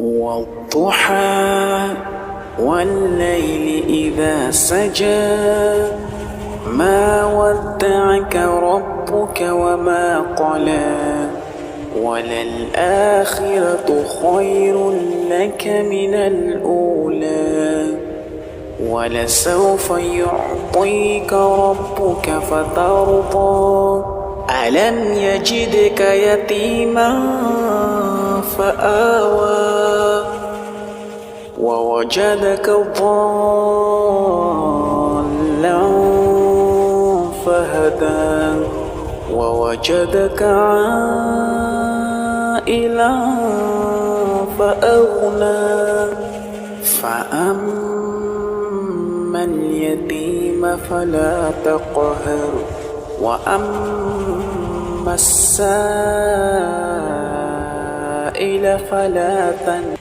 والضحى والليل إذا سجى ما ودعك ربك وما قلى وللآخرة خير لك من الأولى ولسوف يعطيك ربك فترضى ألم يجدك يتيما فآوى ووجدك ضالا فهدى ووجدك عائلا فأغنى فأما اليتيم فلا تقهر وأما السائل فلا تنهر.